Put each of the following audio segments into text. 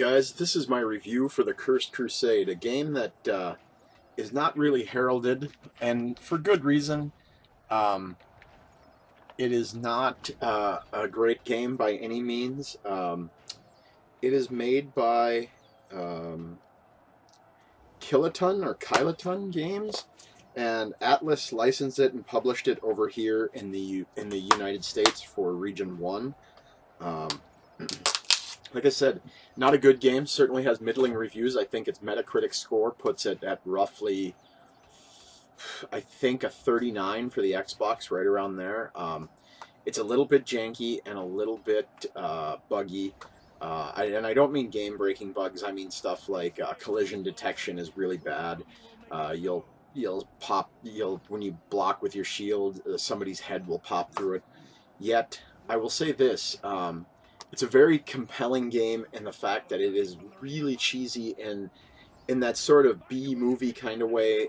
guys, this is my review for the Cursed Crusade, a game that is not really heralded, and for good reason. Um, it is not a great game by any means. It is made by Kiloton or Kiloton Games, and Atlas licensed it and published it over here in the United States for Region 1. Like I said, not a good game. Certainly has middling reviews. I think its Metacritic score puts it at roughly, I think, a 39 for the Xbox, right around there. It's a little bit janky and a little bit buggy. And I don't mean game-breaking bugs. I mean stuff like collision detection is really bad. You'll when you block with your shield, somebody's head will pop through it. Yet, I will say this. It's a very compelling game in the fact that it is really cheesy and in that sort of B-movie kind of way.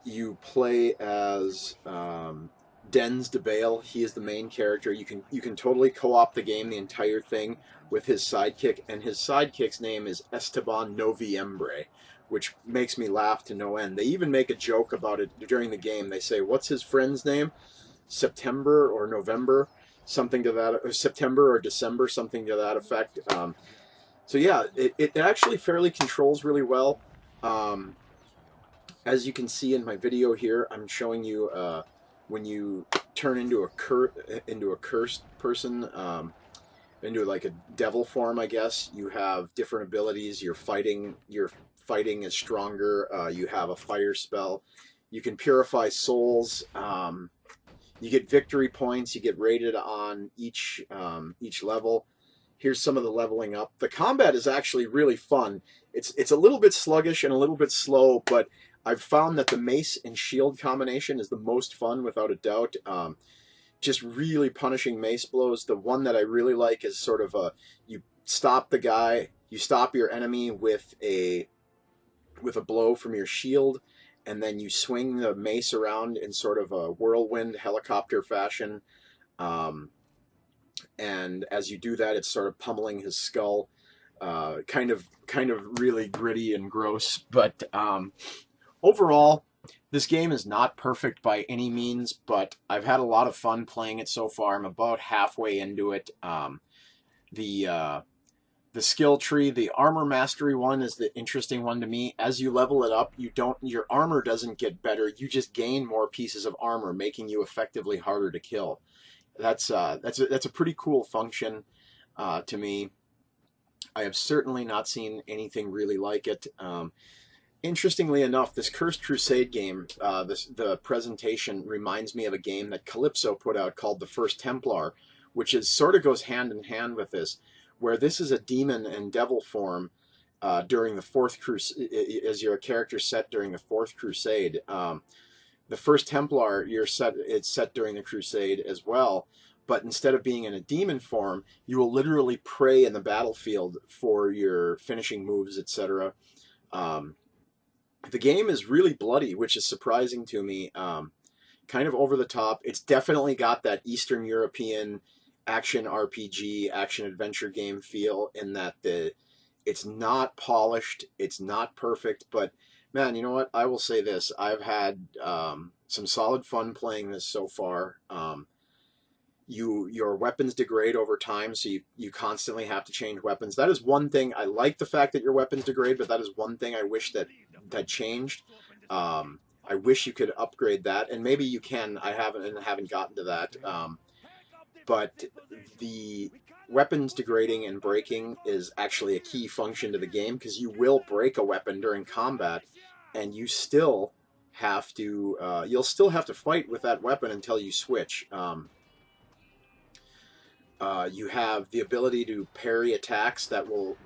You play as Dens de Bale. He is the main character. You can totally co-op the game, the entire thing, with his sidekick, and his sidekick's name is Esteban Noviembre, which makes me laugh to no end. They even make a joke about it during the game. They say, "What's his friend's name? September or November?" Something to that, or September or December, something to that effect. So yeah, it actually fairly controls really well. As you can see in my video here, I'm showing you when you turn into a cursed person, into like a devil form, I guess. You have different abilities. Your fighting is stronger. You have a fire spell. You can purify souls. You get victory points. You get rated on each level. Here's some of the leveling up. The combat is actually really fun. It's a little bit sluggish and a little bit slow, but I've found that the mace and shield combination is the most fun, without a doubt. Just really punishing mace blows. The one that I really like is sort of you stop the guy, you stop your enemy with a blow from your shield, and then you swing the mace around in sort of a whirlwind helicopter fashion. And as you do that, it's sort of pummeling his skull. Kind of really gritty and gross. But overall, this game is not perfect by any means, but I've had a lot of fun playing it so far. I'm about halfway into it. The skill tree, the armor mastery one, is the interesting one to me. As you level it up, your armor doesn't get better. You just gain more pieces of armor, making you effectively harder to kill. That's a pretty cool function to me. I have certainly not seen anything really like it. Interestingly enough, this Cursed Crusade game, the presentation reminds me of a game that Calypso put out called The First Templar, which sort of goes hand in hand with this, where this is a demon and devil form during the Fourth Crusade, as you're a character set during the Fourth Crusade. The First Templar, it's set during the Crusade as well, but instead of being in a demon form, you will literally pray in the battlefield for your finishing moves, etc. The game is really bloody, which is surprising to me. Kind of over the top. It's definitely got that Eastern European action RPG, action adventure game feel, in that it's not polished, it's not perfect, but man, you know what? I will say this. I've had some solid fun playing this so far. Your weapons degrade over time, so you constantly have to change weapons. That is one thing. I like the fact that your weapons degrade, but that is one thing I wish that changed. I wish you could upgrade that, and maybe you can. I haven't gotten to that. But the weapons degrading and breaking is actually a key function to the game, because you will break a weapon during combat, and you still have to you'll still have to fight with that weapon until you switch. You have the ability to parry attacks that will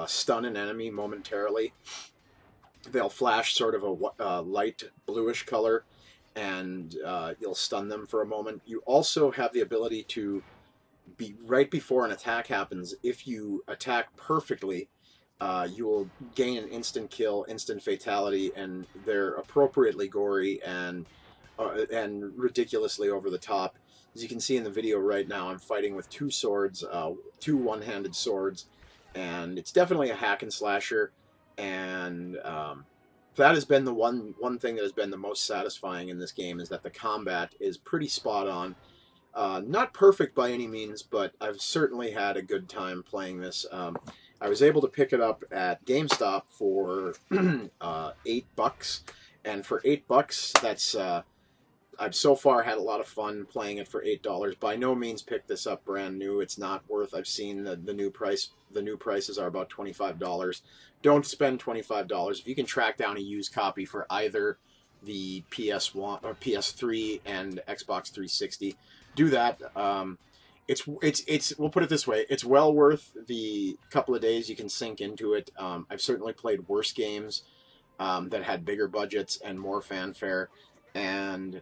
stun an enemy momentarily. They'll flash sort of a light bluish color, and you'll stun them for a moment. You also have the ability to be right before an attack happens. If you attack perfectly, you will gain an instant kill, instant fatality, and they're appropriately gory and ridiculously over the top. As you can see in the video right now, I'm fighting with two swords, two one-handed swords, and it's definitely a hack and slasher, and that has been the one thing that has been the most satisfying in this game, is that the combat is pretty spot on. Not perfect by any means, but I've certainly had a good time playing this. I was able to pick it up at GameStop for $8, and for $8, that's I've so far had a lot of fun playing it for $8. By no means pick this up brand new. It's not worth. I've seen the new price. The new prices are about $25. Don't spend $25 if you can track down a used copy for either the PS1 or PS3 and Xbox 360. Do that. It's we'll put it this way. It's well worth the couple of days you can sink into it. I've certainly played worse games that had bigger budgets and more fanfare, and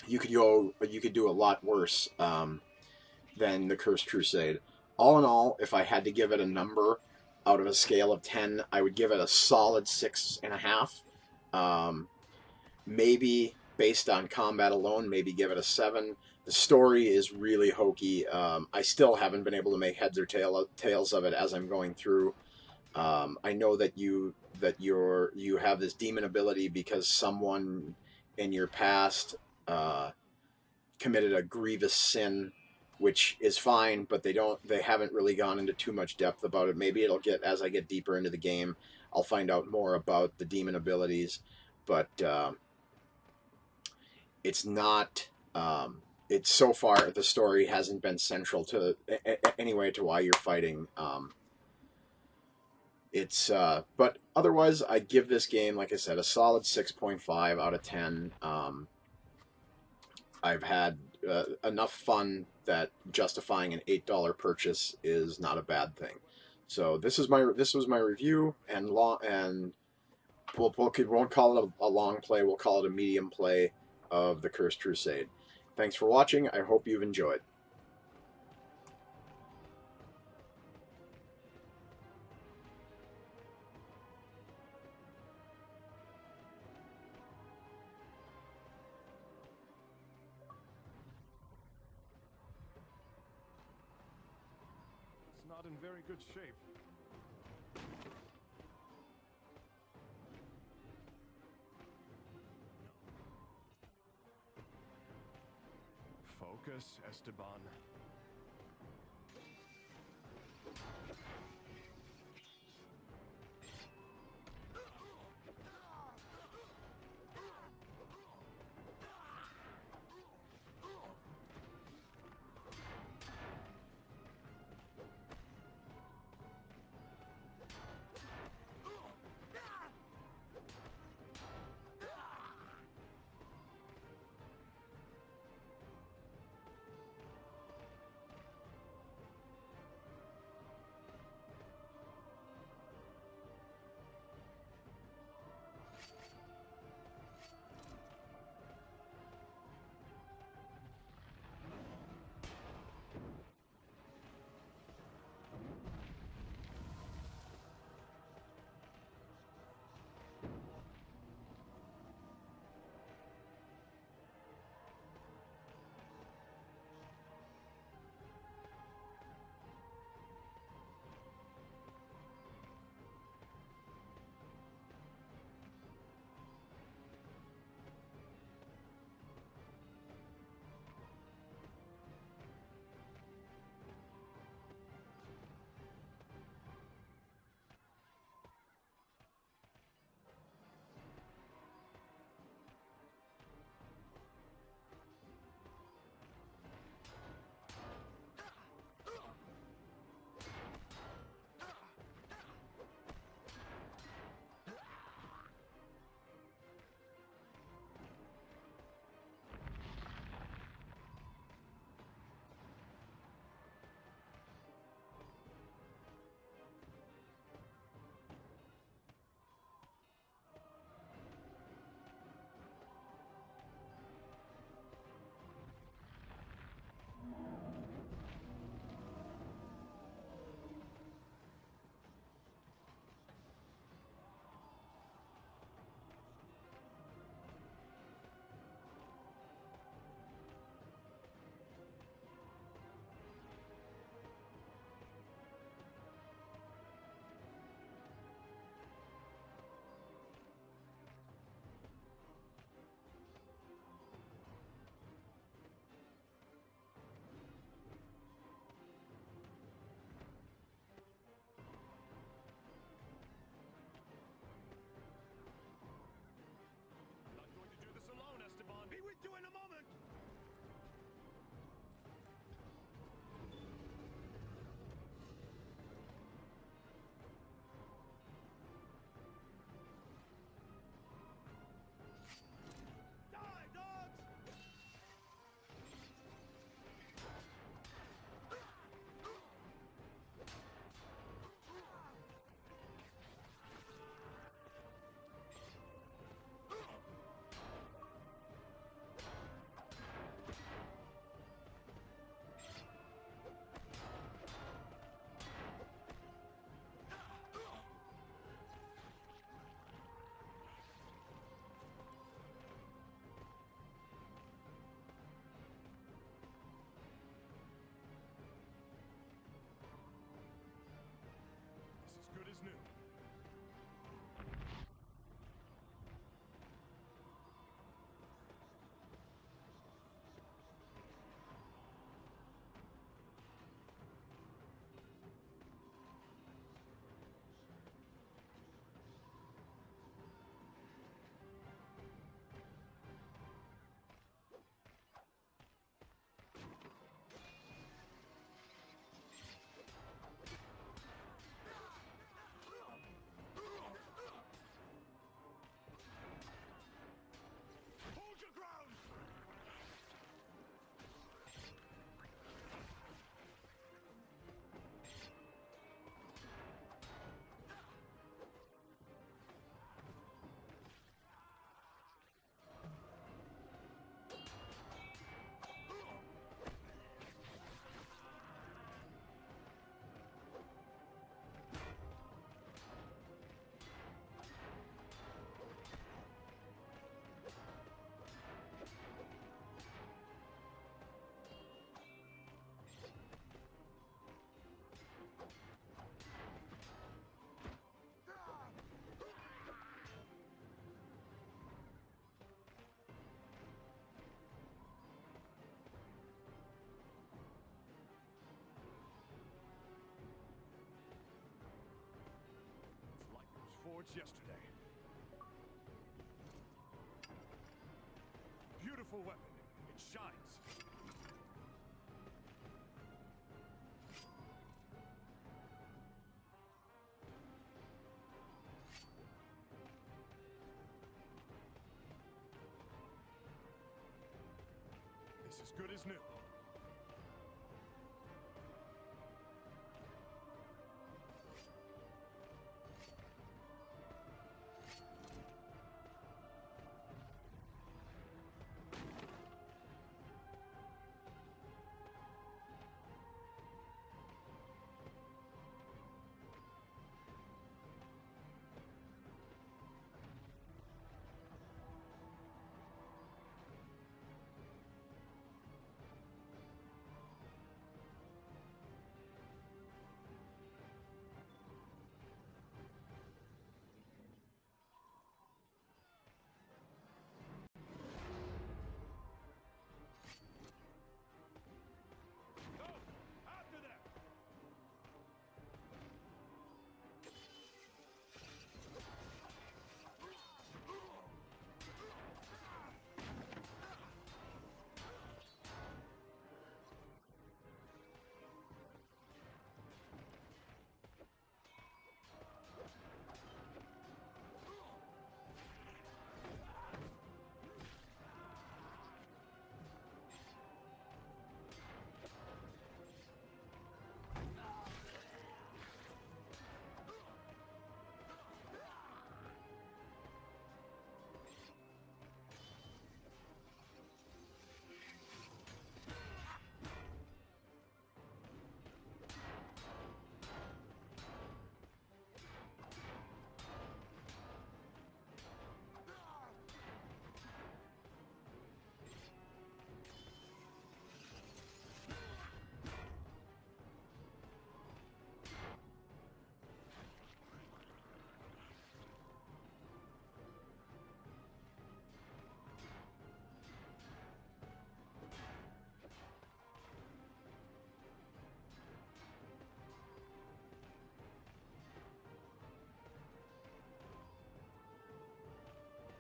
you could do a lot worse than the Cursed Crusade. All in all, if I had to give it a number out of a scale of 10, I would give it a solid 6.5. Maybe based on combat alone, maybe give it a 7. The story is really hokey. I still haven't been able to make heads or tails of it as I'm going through. I know that you have this demon ability because someone in your past committed a grievous sin, which is fine, but they haven't really gone into too much depth about it. Maybe it'll get, as I get deeper into the game, I'll find out more about the demon abilities, but it's not. It's so far the story hasn't been central to anyway to why you're fighting. But otherwise, I give this game, like I said, a solid 6.5 out of 10. I've had enough fun that justifying an $8 purchase is not a bad thing. So this was my review, and we won't call it a long play. We'll call it a medium play of the Cursed Crusade. Thanks for watching. I hope you've enjoyed. It's not in very good shape. Focus, Esteban. it's yesterday. Beautiful weapon. It shines. This is good as new. Go! After them!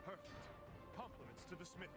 Perfect. Compliments to the smithy.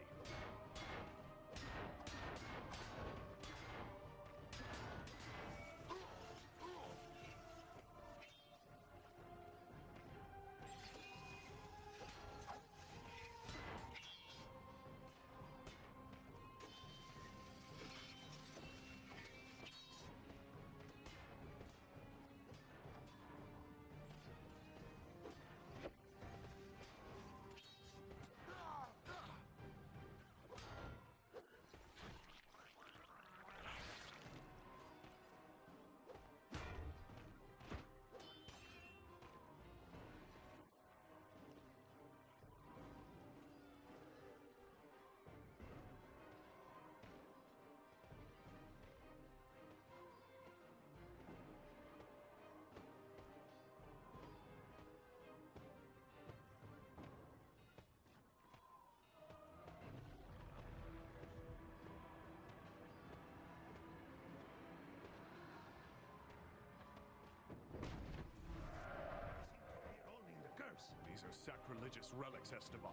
These are sacrilegious relics, Esteban.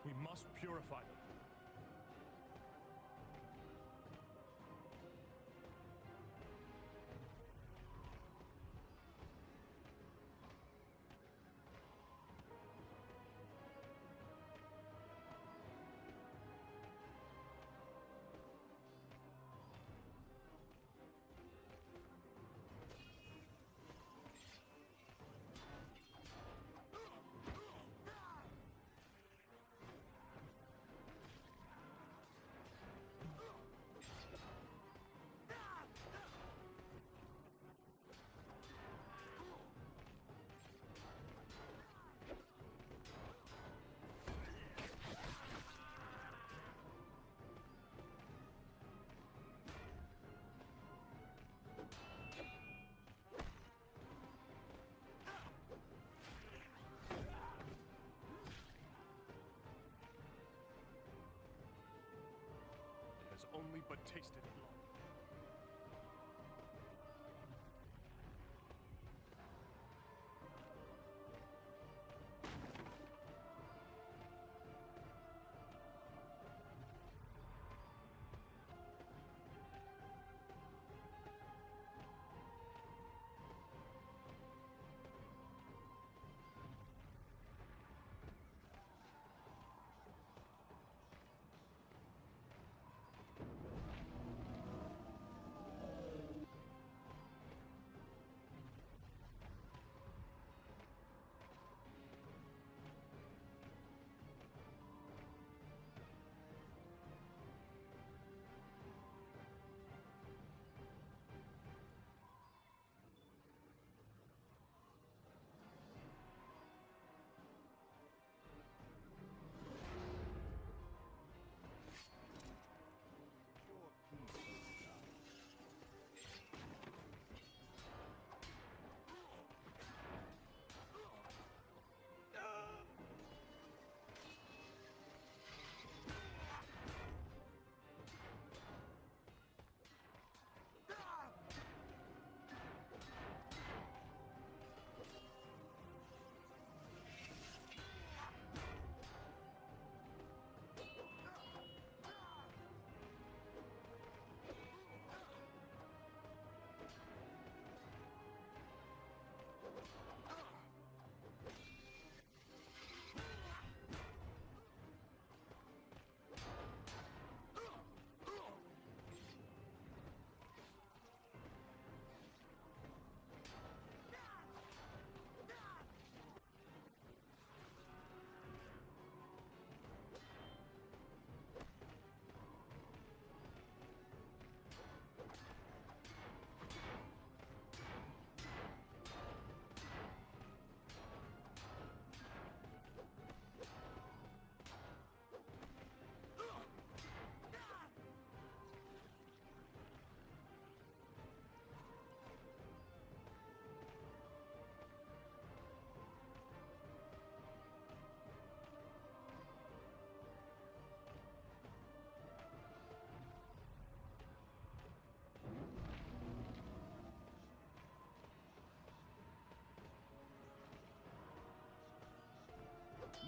We must purify them. Has only but tasted blood.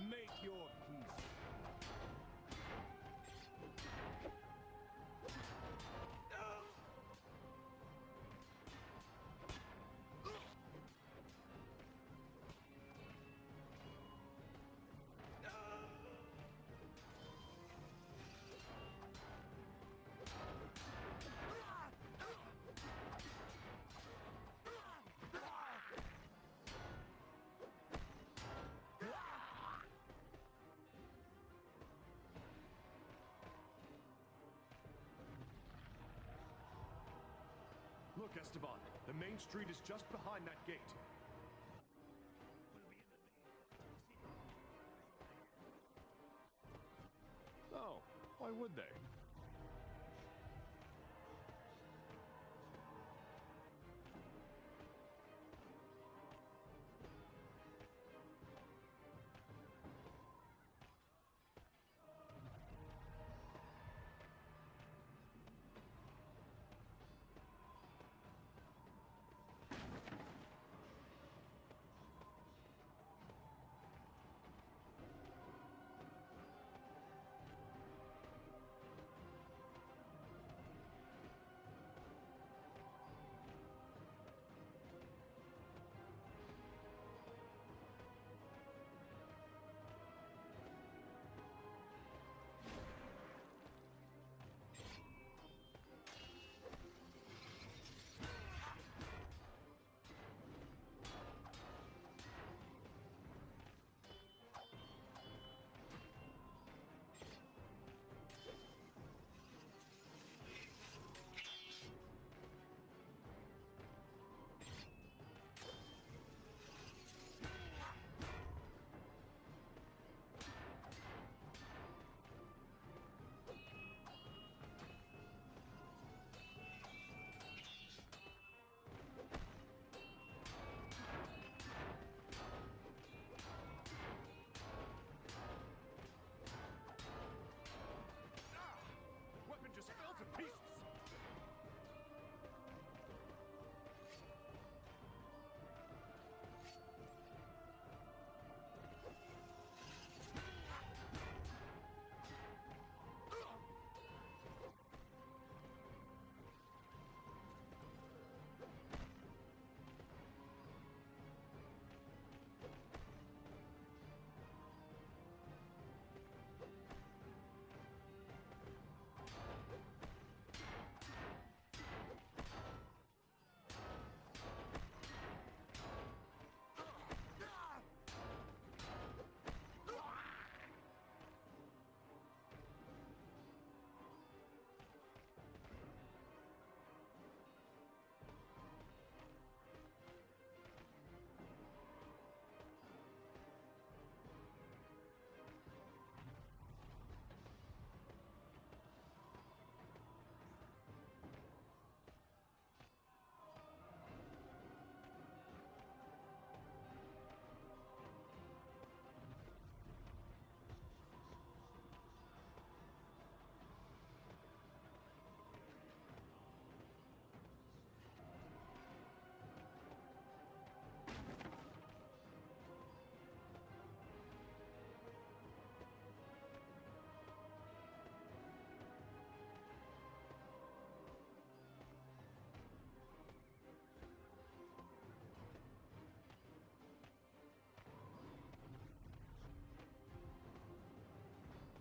Make your peace. Look, Esteban, the main street is just behind that gate. Oh, why would they? Weapon just fell to pieces!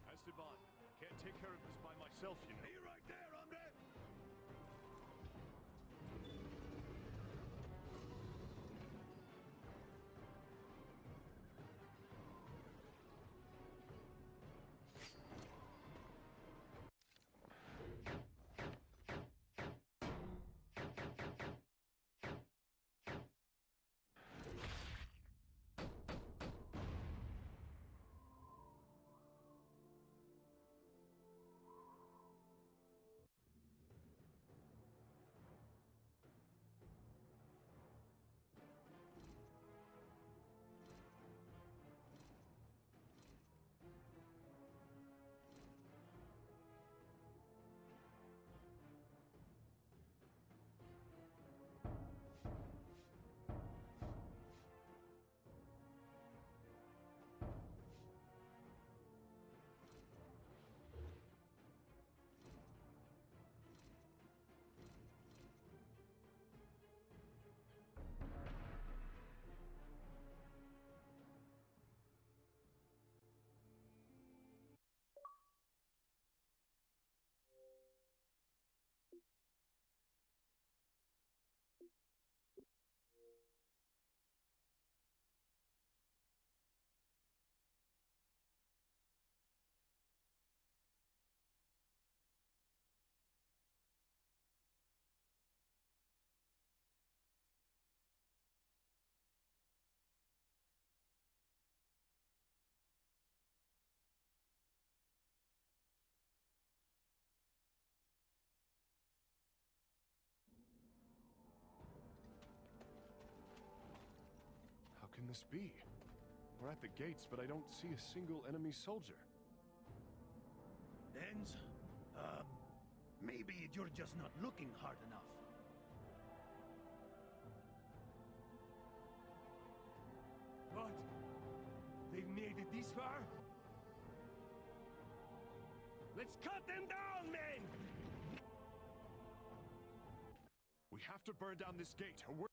Esteban, can't take care of this by myself, you know. Be right there, hombre! this be? We're at the gates, but I don't see a single enemy soldier. Enz? Maybe you're just not looking hard enough. What? They've made it this far? Let's cut them down, men! We have to burn down this gate, or we're...